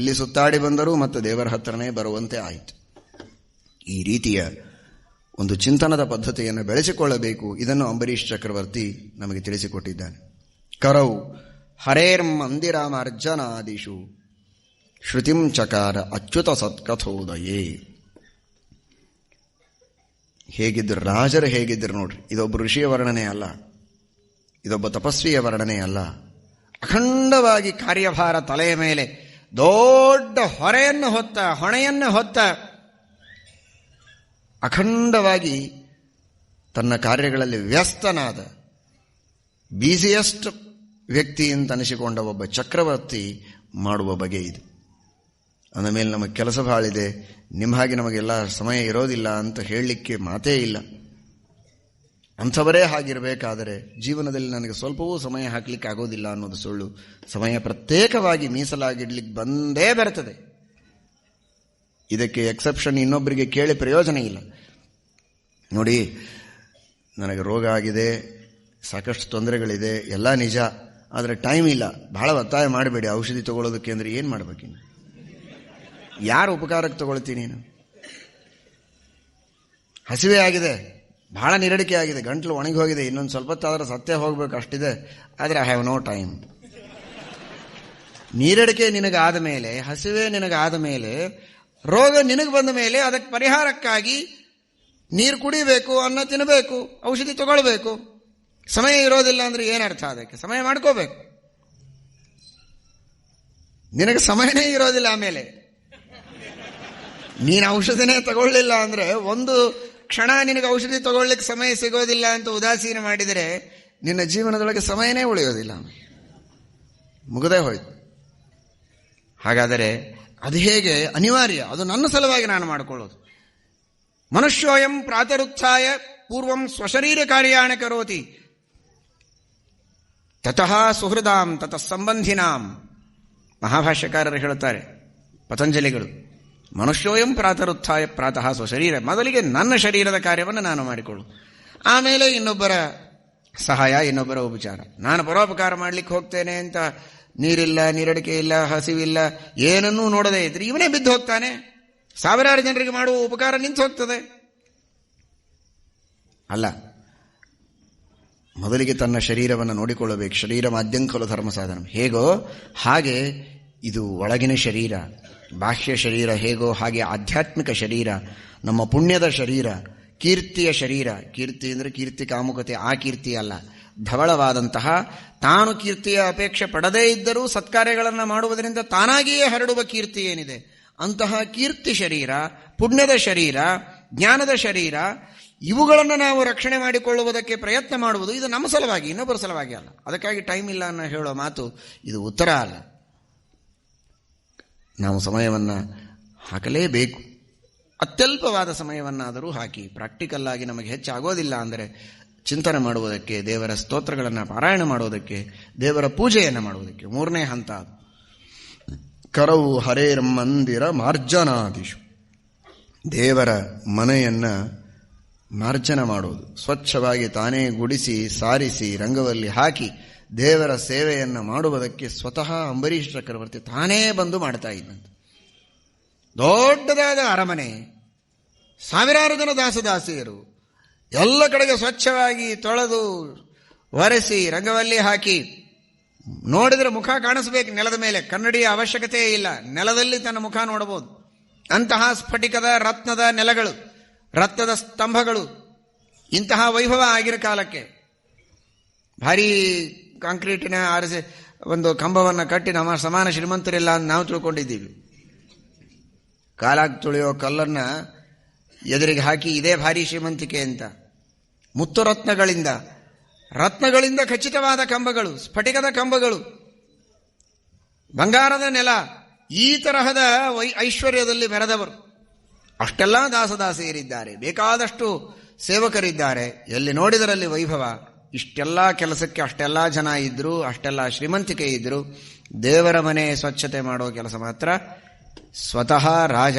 ಇಲ್ಲಿ ಸುತ್ತಾಡಿ ಬಂದರೂ ಮತ್ತು ದೇವರ ಹತ್ರನೇ ಬರುವಂತೆ ಆಯಿತು. ಈ ರೀತಿಯ ಒಂದು ಚಿಂತನದ ಪದ್ಧತಿಯನ್ನು ಬೆಳೆಸಿಕೊಳ್ಳಬೇಕು. ಇದನ್ನು ಅಂಬರೀಷ್ ಚಕ್ರವರ್ತಿ ನಮಗೆ ತಿಳಿಸಿಕೊಟ್ಟಿದ್ದಾನೆ. ಕರೌ ಹರೇರ್ಮಂದಿರಾಮಾರ್ಜನಾದಿಷು ಶ್ರುತಿಂ ಚಕಾರ ಅಚ್ಯುತ ಸತ್ಕಥೋದಯೇ. ಹೇಗಿದ್ದರು ರಾಜರು, ಹೇಗಿದ್ದರು ನೋಡ್ರಿ. ಇದೊಬ್ಬ ಋಷಿಯ ವರ್ಣನೆ ಅಲ್ಲ, ಇದೊಬ್ಬ ತಪಸ್ವಿಯ ವರ್ಣನೆ ಅಲ್ಲ. ಅಖಂಡವಾಗಿ ಕಾರ್ಯಭಾರ ತಲೆಯ ಮೇಲೆ ದೊಡ್ಡ ಹೊಣೆಯನ್ನು ಹೊತ್ತ ಅಖಂಡವಾಗಿ ತನ್ನ ಕಾರ್ಯಗಳಲ್ಲಿ ವ್ಯಸ್ತನಾದ ಬ್ಯುಸಿಯೆಸ್ಟ್ ವ್ಯಕ್ತಿ ಅಂತ ಅನಿಸಿಕೊಂಡ ಒಬ್ಬ ಚಕ್ರವರ್ತಿ ಮಾಡುವ ಬಗೆ ಇದು. ಅಂದ ಮೇಲೆ ನಮಗೆ ಕೆಲಸ ಭಾಳಿದೆ, ನಿಮ್ಮ ಹಾಗೆ ನಮಗೆಲ್ಲ ಸಮಯ ಇರೋದಿಲ್ಲ ಅಂತ ಹೇಳಲಿಕ್ಕೆ ಮಾತೇ ಇಲ್ಲ. ಅಂಥವರೇ ಹಾಗಿರಬೇಕಾದರೆ ಜೀವನದಲ್ಲಿ ನನಗೆ ಸ್ವಲ್ಪವೂ ಸಮಯ ಹಾಕಲಿಕ್ಕೆ ಆಗೋದಿಲ್ಲ ಅನ್ನೋದು ಸುಳ್ಳು. ಸಮಯ ಪ್ರತ್ಯೇಕವಾಗಿ ಮೀಸಲಾಗಿಡ್ಲಿಕ್ಕೆ ಬಂದೇ ಬರ್ತದೆ. ಇದಕ್ಕೆ ಎಕ್ಸೆಪ್ಷನ್ ಇನ್ನೊಬ್ಬರಿಗೆ ಕೇಳಿ ಪ್ರಯೋಜನ ಇಲ್ಲ. ನೋಡಿ, ನನಗೆ ರೋಗ ಆಗಿದೆ, ಸಾಕಷ್ಟು ತೊಂದರೆಗಳಿದೆ, ಎಲ್ಲ ನಿಜ. ಆದರೆ ಟೈಮ್ ಇಲ್ಲ. ಬಹಳ ಒತ್ತಾಯ ಮಾಡಬೇಡಿ ಔಷಧಿ ತಗೊಳ್ಳೋದಕ್ಕೆ. ಅಂದರೆ ಏನು ಮಾಡ್ಬೇಕಿನ್ನು? ಯಾರು ಉಪಕಾರಕ್ಕೆ ತಗೊಳ್ತೀನಿ? ನೀನು ಹಸಿವೆ ಆಗಿದೆ, ಬಹಳ ನಿರಡಿಕೆ ಆಗಿದೆ, ಗಂಟ್ಲು ಒಣಗಿ ಹೋಗಿದೆ, ಇನ್ನೊಂದು ಸ್ವಲ್ಪ ಹೊತ್ತಾದ್ರೆ ಸತ್ಯ ಹೋಗ್ಬೇಕು ಅಷ್ಟಿದೆ, ಆದರೆ ಐ ಹ್ಯಾವ್ ನೋ ಟೈಮ್. ನೀರಡಿಕೆ ನಿನಗಾದ ಮೇಲೆ, ಹಸಿವೆ ನಿನಗಾದ ಮೇಲೆ, ರೋಗ ನಿನಗೆ ಬಂದ ಮೇಲೆ ಅದಕ್ಕೆ ಪರಿಹಾರಕ್ಕಾಗಿ ನೀರು ಕುಡಿಬೇಕು, ಅನ್ನ ತಿನ್ನಬೇಕು, ಔಷಧಿ ತಗೊಳ್ಬೇಕು. ಸಮಯ ಇರೋದಿಲ್ಲ ಅಂದ್ರೆ ಏನರ್ಥ? ಅದಕ್ಕೆ ಸಮಯ ಮಾಡ್ಕೋಬೇಕು. ನಿನಗೆ ಸಮಯನೇ ಇರೋದಿಲ್ಲ. ಆಮೇಲೆ ನೀನು ಔಷಧಿನೇ ತಗೊಳ್ಳಿಲ್ಲ ಅಂದ್ರೆ, ಒಂದು ಕ್ಷಣ ನಿನಗೆ ಔಷಧಿ ತಗೊಳ್ಳಿಕ್ಕೆ ಸಮಯ ಸಿಗೋದಿಲ್ಲ ಅಂತ ಉದಾಸೀನ ಮಾಡಿದರೆ ನಿನ್ನ ಜೀವನದೊಳಗೆ ಸಮಯನೇ ಉಳಿಯೋದಿಲ್ಲ, ಮುಗದೇ ಹೋಯ್ತು. ಹಾಗಾದರೆ ಅದು ಹೇಗೆ ಅನಿವಾರ್ಯ? ಅದು ನನ್ನ ಸಲುವಾಗಿ ನಾನು ಮಾಡಿಕೊಳ್ಳೋದು. ಮನುಷ್ಯೋಯಂ ಪ್ರಾತರುತ್ಥಾಯ ಪೂರ್ವಂ ಸ್ವಶರೀರ ಕಾರ್ಯಾಣ ಕರೋತಿ ತತಃ ಸುಹೃದಾಂ ತತಃ ಸಂಬಂಧಿನಾಂ. ಮಹಾಭಾಷ್ಯಕಾರರು ಹೇಳುತ್ತಾರೆ, ಪತಂಜಲಿಗಳು, ಮನುಷ್ಯೋಯಂ ಪ್ರಾತರುತ್ಥಾಯ ಪ್ರಾತಃ ಸ್ವಶರೀರ. ಮೊದಲಿಗೆ ನನ್ನ ಶರೀರದ ಕಾರ್ಯವನ್ನು ನಾನು ಮಾಡಿಕೊಳ್ಳು, ಆಮೇಲೆ ಇನ್ನೊಬ್ಬರ ಸಹಾಯ, ಇನ್ನೊಬ್ಬರ ಉಪಚಾರ. ನಾನು ಪರೋಪಕಾರ ಮಾಡಲಿಕ್ಕೆ ಹೋಗ್ತೇನೆ ಅಂತ ನೀರಿಲ್ಲ, ನೀರಡಿಕೆ ಇಲ್ಲ, ಹಸಿವಿಲ್ಲ, ಏನನ್ನೂ ನೋಡದೇ ಇದ್ರೆ ಇವನೇ ಬಿದ್ದು ಹೋಗ್ತಾನೆ. ಸಾವಿರಾರು ಜನರಿಗೆ ಮಾಡುವ ಉಪಕಾರ ನಿಂತು ಹೋಗ್ತದೆ. ಅಲ್ಲ, ಮೊದಲಿಗೆ ತನ್ನ ಶರೀರವನ್ನು ನೋಡಿಕೊಳ್ಳಬೇಕು. ಶರೀರ ಮಾಧ್ಯಂಕಲು ಧರ್ಮ ಸಾಧನ. ಹೇಗೋ ಹಾಗೆ ಇದು ಒಳಗಿನ ಶರೀರ, ಬಾಹ್ಯ ಶರೀರ ಹೇಗೋ ಹಾಗೆ ಆಧ್ಯಾತ್ಮಿಕ ಶರೀರ, ನಮ್ಮ ಪುಣ್ಯದ ಶರೀರ, ಕೀರ್ತಿಯ ಶರೀರ. ಕೀರ್ತಿ ಅಂದರೆ ಕೀರ್ತಿ ಕಾಮುಕತೆ, ಆ ಕೀರ್ತಿ ಅಲ್ಲ. ಧವಳವಾದಂತಹ, ತಾನು ಕೀರ್ತಿಯ ಅಪೇಕ್ಷೆ ಪಡದೇ ಇದ್ದರೂ ಸತ್ಕಾರ್ಯಗಳನ್ನು ಮಾಡುವುದರಿಂದ ತಾನಾಗಿಯೇ ಹರಡುವ ಕೀರ್ತಿ ಏನಿದೆ, ಅಂತಹ ಕೀರ್ತಿ ಶರೀರ, ಪುಣ್ಯದ ಶರೀರ, ಜ್ಞಾನದ ಶರೀರ, ಇವುಗಳನ್ನು ನಾವು ರಕ್ಷಣೆ ಮಾಡಿಕೊಳ್ಳುವುದಕ್ಕೆ ಪ್ರಯತ್ನ ಮಾಡುವುದು ಇದು ನಮ್ಮ ಸಲುವಾಗಿ, ಇನ್ನೊಬ್ಬರ ಸಲುವಾಗಿ ಅಲ್ಲ. ಅದಕ್ಕಾಗಿ ಟೈಮ್ ಇಲ್ಲ ಅನ್ನೋ ಹೇಳೋ ಮಾತು ಇದು ಉತ್ತರ ಅಲ್ಲ. ನಾವು ಸಮಯವನ್ನು ಹಾಕಲೇಬೇಕು. ಅತ್ಯಲ್ಪವಾದ ಸಮಯವನ್ನಾದರೂ ಹಾಕಿ. ಪ್ರಾಕ್ಟಿಕಲ್ ಆಗಿ ನಮಗೆ ಹೆಚ್ಚಾಗೋದಿಲ್ಲ ಅಂದರೆ ಚಿಂತನೆ ಮಾಡುವುದಕ್ಕೆ, ದೇವರ ಸ್ತೋತ್ರಗಳನ್ನು ಪಾರಾಯಣ ಮಾಡುವುದಕ್ಕೆ, ದೇವರ ಪೂಜೆಯನ್ನು ಮಾಡುವುದಕ್ಕೆ. ಮೂರನೇ ಹಂತ ಅದು. ಕರವು ಹರೇರ್ ಮಂದಿರ ಮಾರ್ಜನಾದಿಷು. ದೇವರ ಮನೆಯನ್ನು ಮಾರ್ಜನ ಮಾಡುವುದು, ಸ್ವಚ್ಛವಾಗಿ ತಾನೇ ಗುಡಿಸಿ ಸಾರಿಸಿ ರಂಗವಲ್ಲಿ ಹಾಕಿ ದೇವರ ಸೇವೆಯನ್ನು ಮಾಡುವುದಕ್ಕೆ ಸ್ವತಃ ಅಂಬರೀಷ್ ಚಕ್ರವರ್ತಿ ತಾನೇ ಬಂದು ಮಾಡ್ತಾ ಇದ್ದಂತೆ. ದೊಡ್ಡದಾದ ಅರಮನೆ, ಸಾವಿರಾರು ಜನ ದಾಸದಾಸಿಯರು, ಎಲ್ಲ ಕಡೆಗೆ ಸ್ವಚ್ಛವಾಗಿ ತೊಳೆದು ಒರೆಸಿ ರಂಗವಲ್ಲಿ ಹಾಕಿ, ನೋಡಿದರೆ ಮುಖ ಕಾಣಿಸ್ಬೇಕು ನೆಲದ ಮೇಲೆ, ಕನ್ನಡಿಯ ಅವಶ್ಯಕತೆ ಇಲ್ಲ, ನೆಲದಲ್ಲಿ ತನ್ನ ಮುಖ ನೋಡಬಹುದು. ಅಂತಹ ಸ್ಫಟಿಕದ ರತ್ನದ ನೆಲಗಳು, ರತ್ನದ ಸ್ತಂಭಗಳು, ಇಂತಹ ವೈಭವ ಆಗಿರೋ ಕಾಲಕ್ಕೆ ಭಾರೀ ಕಾಂಕ್ರೀಟಿನ ಆರಿಸಿ ಒಂದು ಕಂಬವನ್ನು ಕಟ್ಟಿ ನಮ್ಮ ಸಮಾನ ಶ್ರೀಮಂತರಿಲ್ಲ ಅಂತ ನಾವು ತಿಳ್ಕೊಂಡಿದ್ದೀವಿ. ಕಾಲಾಗಿ ತುಳಿಯೋ ಕಲ್ಲನ್ನು ಎದುರಿಗೆ ಹಾಕಿ ಇದೇ ಭಾರೀ ಶ್ರೀಮಂತಿಕೆ ಅಂತ. ಮುತ್ತು ರತ್ನಗಳಿಂದ ಖಚಿತವಾದ ಕಂಬಗಳು, ಸ್ಫಟಿಕದ ಕಂಬಗಳು, ಬಂಗಾರದ ನೆಲ, ಈ ತರಹದ ಐಶ್ವರ್ಯದಲ್ಲಿ ಮೆರೆದವರು. ಅಷ್ಟೆಲ್ಲ ದಾಸದಾಸಿಯರಿದ್ದಾರೆ, ಬೇಕಾದಷ್ಟು ಸೇವಕರಿದ್ದಾರೆ, ಎಲ್ಲಿ ನೋಡಿದರಲ್ಲಿ ವೈಭವ. ಇಷ್ಟೆಲ್ಲ ಕೆಲಸಕ್ಕೆ ಅಷ್ಟೆಲ್ಲ ಜನ ಇದ್ರು, ಅಷ್ಟೆಲ್ಲ ಶ್ರೀಮಂತಿಕೆ ಇದ್ರು. ದೇವರ ಮನೆ ಸ್ವಚ್ಛತೆ ಮಾಡೋ ಕೆಲಸ ಮಾತ್ರ ಸ್ವತಃ ರಾಜ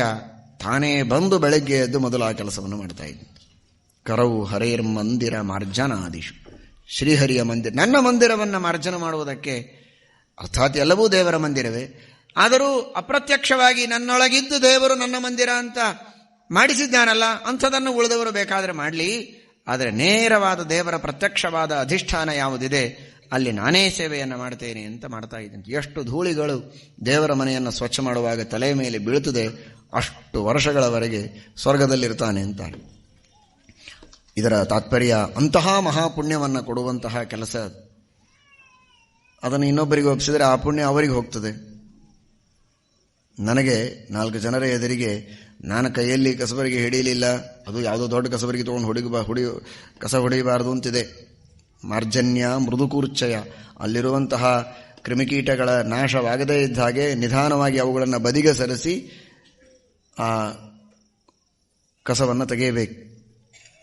ತಾನೇ ಬಂದು ಬೆಳಗ್ಗೆ ಎದ್ದು ಮೊದಲು ಆ ಕೆಲಸವನ್ನು ಮಾಡ್ತಾ ಇದ್ದ. ಕರವು ಹರೇರ್ ಮಂದಿರ ಮಾರ್ಜನಾದಿಷು. ಶ್ರೀಹರಿಯ ಮಂದಿರ, ನನ್ನ ಮಂದಿರವನ್ನು ಮಾರ್ಜನ ಮಾಡುವುದಕ್ಕೆ, ಅರ್ಥಾತ್ ಎಲ್ಲವೂ ದೇವರ ಮಂದಿರವೇ, ಆದರೂ ಅಪ್ರತ್ಯಕ್ಷವಾಗಿ ನನ್ನೊಳಗಿದ್ದು ದೇವರು ನನ್ನ ಮಂದಿರ ಅಂತ ಮಾಡಿಸಿದ್ದಾನಲ್ಲ, ಅಂಥದನ್ನು ಉಳಿದವರು ಬೇಕಾದರೆ ಮಾಡಲಿ. ಆದರೆ ನೇರವಾದ ದೇವರ ಪ್ರತ್ಯಕ್ಷವಾದ ಅಧಿಷ್ಠಾನ ಯಾವುದಿದೆ ಅಲ್ಲಿ ನಾನೇ ಸೇವೆಯನ್ನು ಮಾಡ್ತೇನೆ ಅಂತ ಮಾಡ್ತಾ ಇದ್ದೀನಿ. ಎಷ್ಟು ಧೂಳಿಗಳು ದೇವರ ಮನೆಯನ್ನು ಸ್ವಚ್ಛ ಮಾಡುವಾಗ ತಲೆ ಮೇಲೆ ಬೀಳುತ್ತದೆ, ಅಷ್ಟು ವರ್ಷಗಳವರೆಗೆ ಸ್ವರ್ಗದಲ್ಲಿರ್ತಾನೆ ಅಂತಾರೆ. ಇದರ ತಾತ್ಪರ್ಯ ಅಂತಹ ಮಹಾಪುಣ್ಯವನ್ನು ಕೊಡುವಂತಹ ಕೆಲಸ. ಅದನ್ನು ಇನ್ನೊಬ್ಬರಿಗೆ ಒಪ್ಪಿಸಿದರೆ ಆ ಪುಣ್ಯ ಅವರಿಗೆ ಹೋಗ್ತದೆ. ನನಗೆ 4 ಜನರ ಎದುರಿಗೆ ನಾನು ಕೈಯಲ್ಲಿ ಕಸಬರಿಗೆ ಹಿಡಿಯಲಿಲ್ಲ, ಅದು ಯಾವುದೋ ದೊಡ್ಡ ಕಸಬರಿಗೆ ತೊಗೊಂಡು ಕಸ ಹೊಡೆಯಬಾರದು ಅಂತಿದೆ. ಮಾರ್ಜನ್ಯ ಮೃದುಕೂರ್ಚಯ, ಅಲ್ಲಿರುವಂತಹ ಕ್ರಿಮಿಕೀಟಗಳ ನಾಶವಾಗದೇ ಇದ್ದ ಹಾಗೆ ನಿಧಾನವಾಗಿ ಅವುಗಳನ್ನು ಬದಿಗೆ ಸರಿಸಿ ಆ ಕಸವನ್ನು ತೆಗೆಯಬೇಕು.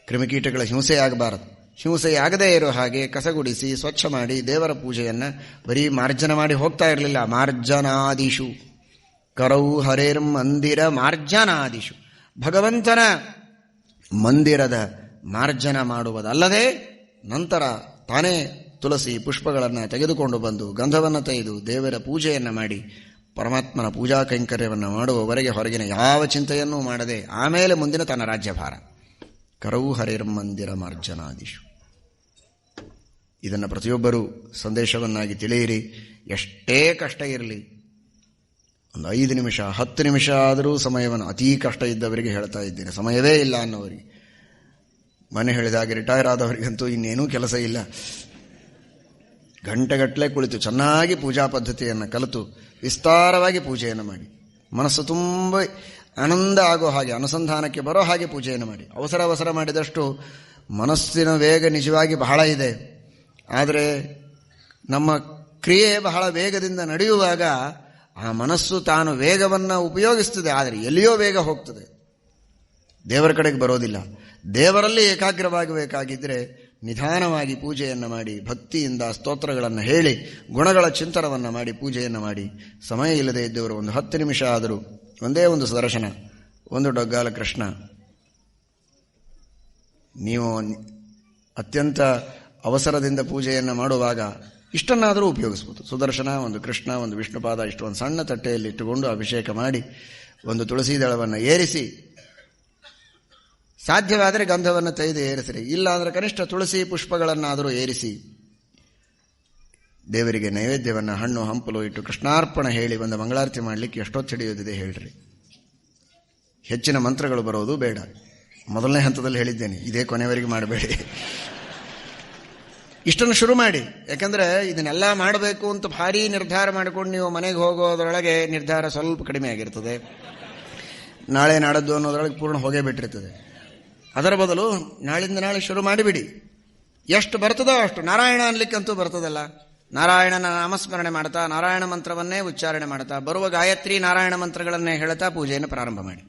ಕ್ರಿಮಿಕೀಟಗಳ ಹಿಂಸೆಯಾಗಬಾರದು. ಹಿಂಸೆಯಾಗದೇ ಇರೋ ಹಾಗೆ ಕಸಗುಡಿಸಿ ಸ್ವಚ್ಛ ಮಾಡಿ ದೇವರ ಪೂಜೆಯನ್ನು ಬರೀ ಮಾರ್ಜನ ಮಾಡಿ ಹೋಗ್ತಾ ಇರಲಿಲ್ಲ. ಮಾರ್ಜನಾದಿಷು ಕರೌ ಹರೇರ್ ಮಂದಿರ ಮಾರ್ಜನಾದಿಷು, ಭಗವಂತನ ಮಂದಿರದ ಮಾರ್ಜನ ಮಾಡುವುದಲ್ಲದೆ ನಂತರ ತಾನೇ ತುಳಸಿ ಪುಷ್ಪಗಳನ್ನು ತೆಗೆದುಕೊಂಡು ಬಂದು ಗಂಧವನ್ನು ತೆಗೆದು ದೇವರ ಪೂಜೆಯನ್ನು ಮಾಡಿ ಪರಮಾತ್ಮನ ಪೂಜಾ ಕೈಂಕರ್ಯವನ್ನು ಮಾಡುವವರೆಗೆ ಹೊರಗಿನ ಯಾವ ಚಿಂತೆಯನ್ನೂ ಮಾಡದೆ ಆಮೇಲೆ ಮುಂದಿನ ತನ್ನ ರಾಜ್ಯಭಾರ. ಕರೌ ಹರೇರ್ ಮಂದಿರ ಮಾರ್ಜನಾದಿಷು. ಇದನ್ನು ಪ್ರತಿಯೊಬ್ಬರೂ ಸಂದೇಶವನ್ನಾಗಿ ತಿಳಿಯಿರಿ. ಎಷ್ಟೇ ಕಷ್ಟ ಇರಲಿ, ಒಂದು 5 ನಿಮಿಷ 10 ನಿಮಿಷ ಆದರೂ ಸಮಯವನ್ನು, ಅತೀ ಕಷ್ಟ ಇದ್ದವರಿಗೆ ಹೇಳ್ತಾ ಇದ್ದೇನೆ, ಸಮಯವೇ ಇಲ್ಲ ಅನ್ನೋರಿಗೆ, ಮನೆ ಹೇಳಿದಾಗೆ ರಿಟೈರ್ ಆದವರಿಗಂತೂ ಇನ್ನೇನೂ ಕೆಲಸ ಇಲ್ಲ, ಗಂಟೆಗಟ್ಟಲೆ ಕುಳಿತು ಚೆನ್ನಾಗಿ ಪೂಜಾ ಪದ್ಧತಿಯನ್ನು ಕಲಿತು ವಿಸ್ತಾರವಾಗಿ ಪೂಜೆಯನ್ನು ಮಾಡಿ, ಮನಸ್ಸು ತುಂಬ ಆನಂದ ಆಗೋ ಹಾಗೆ ಅನುಸಂಧಾನಕ್ಕೆ ಬರೋ ಹಾಗೆ ಪೂಜೆಯನ್ನು ಮಾಡಿ. ಅವಸರ ಮಾಡಿದಷ್ಟು ಮನಸ್ಸಿನ ವೇಗ ನಿಜವಾಗಿ ಬಹಳ ಇದೆ. ಆದರೆ ನಮ್ಮ ಕ್ರಿಯೆ ಬಹಳ ವೇಗದಿಂದ ನಡೆಯುವಾಗ ಆ ಮನಸ್ಸು ತಾನು ವೇಗವನ್ನು ಉಪಯೋಗಿಸ್ತದೆ, ಆದರೆ ಎಲ್ಲಿಯೋ ವೇಗ ಹೋಗ್ತದೆ, ದೇವರ ಕಡೆಗೆ ಬರೋದಿಲ್ಲ. ದೇವರಲ್ಲಿ ಏಕಾಗ್ರವಾಗಬೇಕಾಗಿದ್ದರೆ ನಿಧಾನವಾಗಿ ಪೂಜೆಯನ್ನು ಮಾಡಿ ಭಕ್ತಿಯಿಂದ ಸ್ತೋತ್ರಗಳನ್ನು ಹೇಳಿ ಗುಣಗಳ ಚಿಂತನವನ್ನು ಮಾಡಿ ಪೂಜೆಯನ್ನು ಮಾಡಿ. ಸಮಯ ಇಲ್ಲದೆ ಇದ್ದವರು ಒಂದು 10 ನಿಮಿಷ ಆದರೂ ಒಂದೇ ಒಂದು ಸುದರ್ಶನ, ಒಂದು ಡೊಗ್ಗಾಲ ಕೃಷ್ಣ, ನೀವು ಅತ್ಯಂತ ಅವಸರದಿಂದ ಪೂಜೆಯನ್ನು ಮಾಡುವಾಗ ಇಷ್ಟನ್ನಾದರೂ ಉಪಯೋಗಿಸ್ಬೋದು. ಸುದರ್ಶನ, ಒಂದು ಕೃಷ್ಣ, ಒಂದು ವಿಷ್ಣುಪಾದ, ಇಷ್ಟು ಒಂದು ಸಣ್ಣ ತಟ್ಟೆಯಲ್ಲಿ ಇಟ್ಟುಕೊಂಡು ಅಭಿಷೇಕ ಮಾಡಿ ಒಂದು ತುಳಸಿ ದಳವನ್ನು ಏರಿಸಿ, ಸಾಧ್ಯವಾದರೆ ಗಂಧವನ್ನು ತೆಗೆದು ಏರಿಸಿರಿ, ಇಲ್ಲ ಅಂದರೆ ಕನಿಷ್ಠ ತುಳಸಿ ಪುಷ್ಪಗಳನ್ನಾದರೂ ಏರಿಸಿ ದೇವರಿಗೆ ನೈವೇದ್ಯವನ್ನು ಹಣ್ಣು ಹಂಪಲು ಇಟ್ಟು ಕೃಷ್ಣಾರ್ಪಣ ಹೇಳಿ ಒಂದು ಮಂಗಳಾರತಿ ಮಾಡಲಿಕ್ಕೆ ಎಷ್ಟೊತ್ತು ಹಿಡಿಯೋದಿದೆ ಹೇಳ್ರಿ. ಹೆಚ್ಚಿನ ಮಂತ್ರಗಳು ಬರೋದು ಬೇಡ. ಮೊದಲನೇ ಹಂತದಲ್ಲಿ ಹೇಳಿದ್ದೇನೆ, ಇದೇ ಕೊನೆಯವರೆಗೆ ಮಾಡಬೇಡಿ. ಇಷ್ಟನ್ನು ಶುರು ಮಾಡಿ. ಯಾಕಂದರೆ ಇದನ್ನೆಲ್ಲ ಮಾಡಬೇಕು ಅಂತ ಭಾರೀ ನಿರ್ಧಾರ ಮಾಡಿಕೊಂಡು ನೀವು ಮನೆಗೆ ಹೋಗೋದ್ರೊಳಗೆ ನಿರ್ಧಾರ ಸ್ವಲ್ಪ ಕಡಿಮೆ ಆಗಿರ್ತದೆ. ನಾಳೆ ನಾಡದ್ದು ಅನ್ನೋದ್ರೊಳಗೆ ಪೂರ್ಣ ಹೋಗೇ ಬಿಟ್ಟಿರ್ತದೆ. ಅದರ ಬದಲು ನಾಳಿಂದ ನಾಳೆ ಶುರು ಮಾಡಿಬಿಡಿ. ಎಷ್ಟು ಬರ್ತದೋ ಅಷ್ಟು. ನಾರಾಯಣ ಅನ್ಲಿಕ್ಕಂತೂ ಬರ್ತದಲ್ಲ, ನಾರಾಯಣನ ನಾಮಸ್ಮರಣೆ ಮಾಡ್ತಾ ನಾರಾಯಣ ಮಂತ್ರವನ್ನೇ ಉಚ್ಚಾರಣೆ ಮಾಡ್ತಾ ಬರುವ ಗಾಯತ್ರಿ ನಾರಾಯಣ ಮಂತ್ರಗಳನ್ನೇ ಹೇಳ್ತಾ ಪೂಜೆಯನ್ನು ಪ್ರಾರಂಭ ಮಾಡಿ.